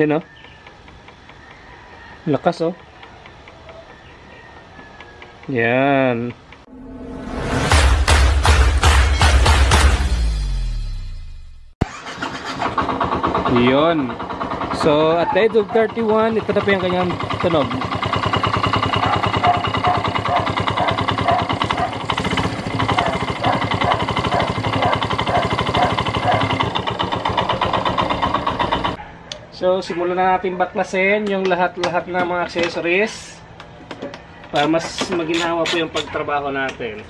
Yan oh. Lakas oh. Yan. Yun. So, at the age of 31, ito na po yung kanyang tunog. So, simulan na natin baklasin yung lahat-lahat ng mga accessories para mas maginawa po yung pagtrabaho natin.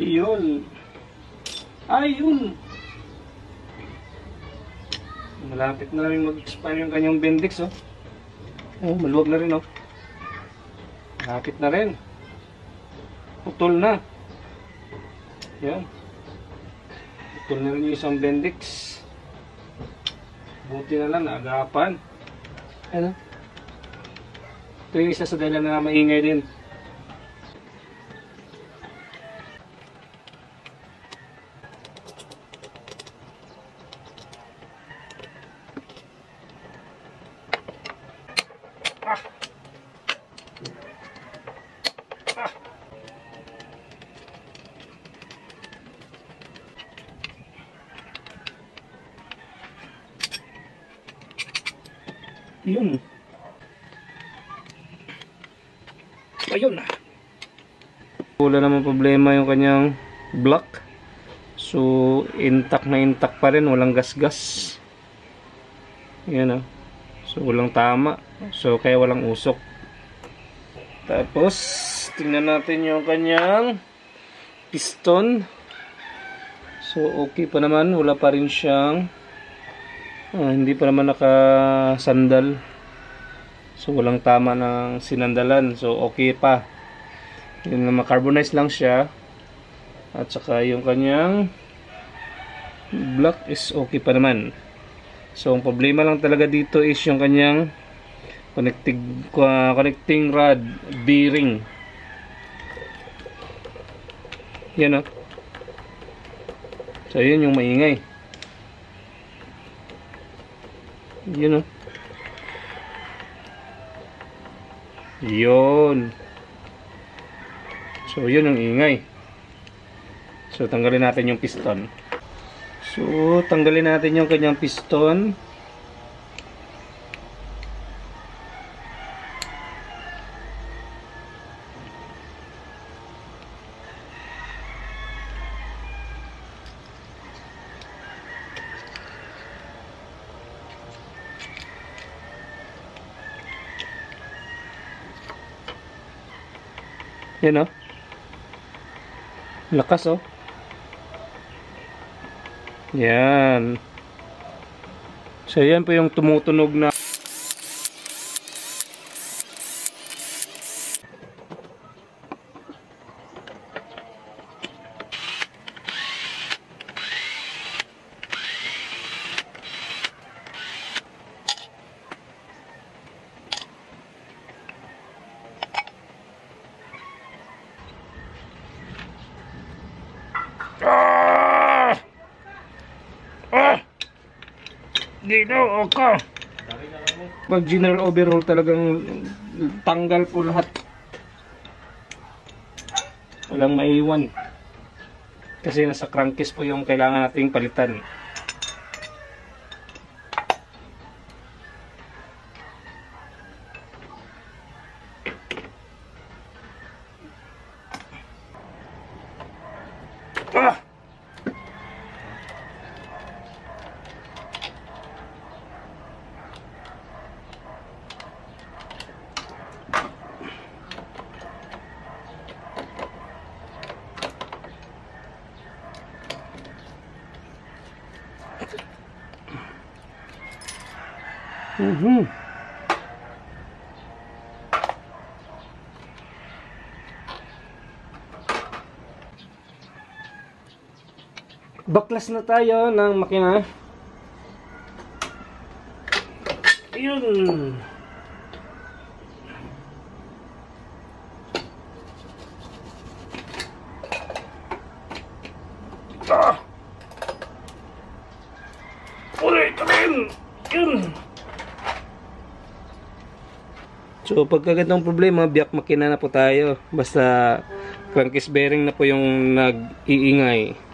Yun. Ayun. Malapit na rin mag-expire yung kanyang Bendix oh. Oh, maluwag na rin oh. Malapit na rin. Putol na. Yan. Putol na rin yung isang Bendix. Buti na lang, naagapan. Ano? Ito yung isa sa dahilan na maingay din. Yun. Ayun na. Wala naman problema yung kanyang block. So, intact na intact pa rin. Walang gas-gas. Yan o. So, walang tama. So, kaya walang usok. Tapos, tingnan natin yung kanyang piston. So, okay pa naman. Wala pa rin siyang hindi pa naman nakasandal. So walang tama ng sinandalan. So okay pa. Yung ma-carbonize lang siya. At saka yung kanyang block is okay pa naman. So ang problema lang talaga dito is yung kanyang connecting rod bearing. Yan o. So yun yung maingay. Yun o. Yun. So yun ang ingay. So tanggalin natin yung piston. So tanggalin natin yung kanyang piston. Yan o. Lakas o. Yan. So yan po yung tumutunog na dito okay. Pag general overhaul talagang tanggal po lahat, walang maiwan kasi nasa crankcase po yung kailangan nating palitan. Baklas na tayo ng makina. Ayun. Ulit rin. Yun. So pagka ganitong problema, biyak makina na po tayo. Basta crankcase bearing na po yung nag-iingay.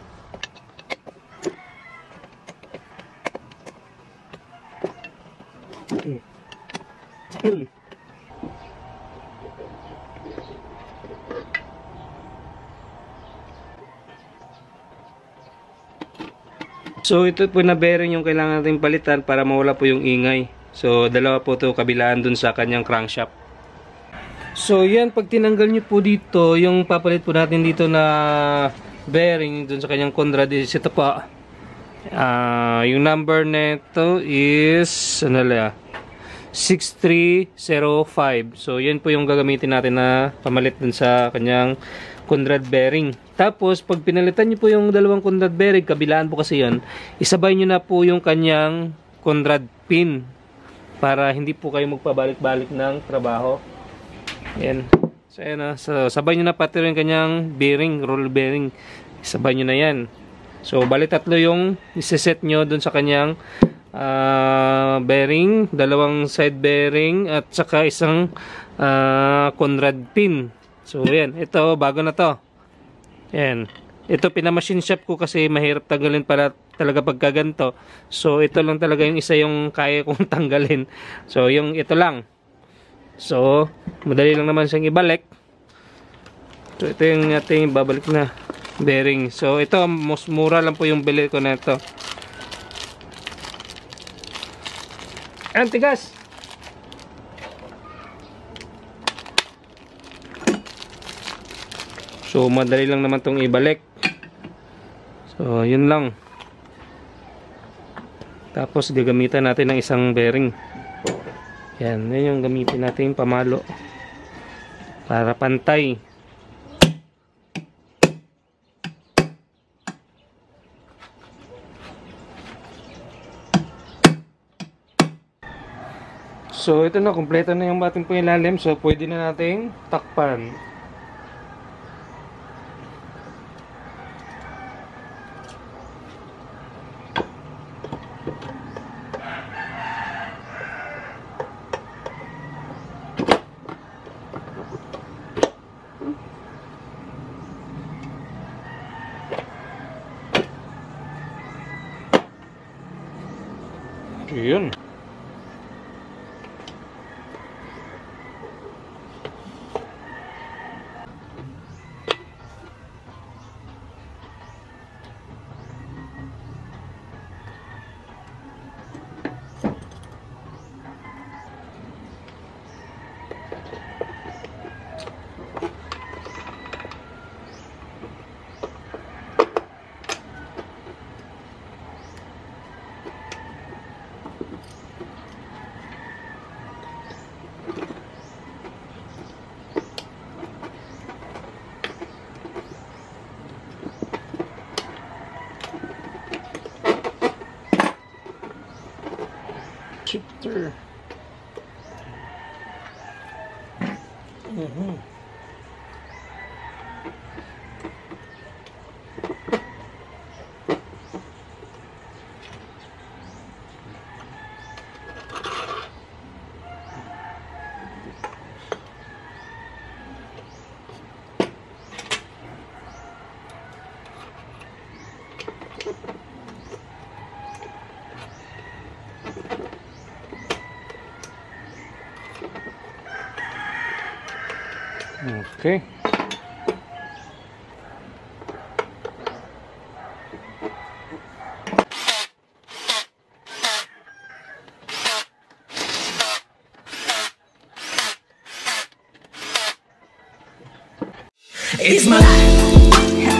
So ito po na bearing yung kailangan natin palitan para mawala po yung ingay. So dalawa po to kabilaan dun sa kanyang crankshaft. So yan, pag tinanggal nyo po dito, yung papalit po natin dito na bearing dun sa kanyang Conrad is ito po. Yung number nito is 6305. So yan po yung gagamitin natin na pamalit dun sa kanyang Conrad bearing. Tapos pag pinalitan nyo po yung dalawang Conrad bearing, kabilaan po kasi yan, isabay nyo na po yung kanyang Conrad pin para hindi po kayo magpabalik-balik ng trabaho. Yan. So yan na. So, sabay nyo na pati yung kanyang bearing, roll bearing. Isabay nyo na yan. So bali tatlo yung iseset nyo dun sa kanyang bearing, dalawang side bearing at saka isang Conrad pin. So yan, ito bago na to. Yan. Ito pinamachine shop ko kasi mahirap tanggalin para talaga pagka ganito. So ito lang talaga yung isa yung kaya kong tanggalin. So yung ito lang. So madali lang naman siyang ibalik. So ito yung ating babalik na bearing. So ito mas mura lang po yung bili ko na ito. Antigas. So madali lang naman tong ibalik. So yun lang. Tapos gagamitan natin ng isang bearing. Yan, yun yung gamitin natin pamalo para pantay. So ito na, kumpleto na yung ating pangilalim. So pwede na nating takpan. Yun. Shifter. Okay. It's my life.